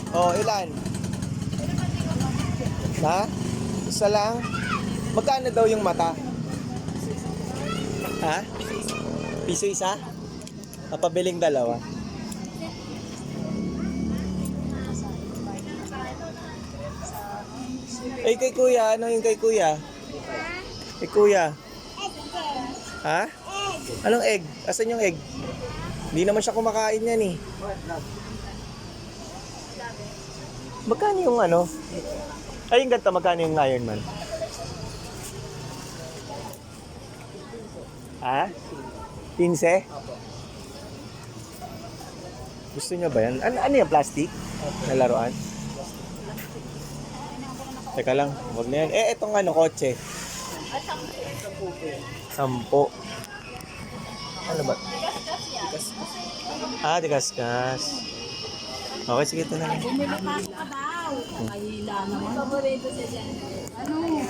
Oh, ilan? Ha? Isa lang? Magkano daw yung mata? Ha? Piso isa? Papabiling dalawa. Eh, kay kuya, ano yung kay kuya? Kay kuya. Ha? Anong egg? Asan yung egg? Hindi naman siya kumakain yan eh. Magkano yung ano? Ay, yung ganito, magkano yung Iron Man? Ha? 15? Gusto niya ba yan? Ano yung plastic? Na laruan? Teka lang, huwag na yan. Eh, itong ano, kotse. 10. Ano ba? Ah, tigas-gas. Okay, sige, ito na lang. Bumili pa ka daw. Kahila naman. Paborito siya dyan. Ano?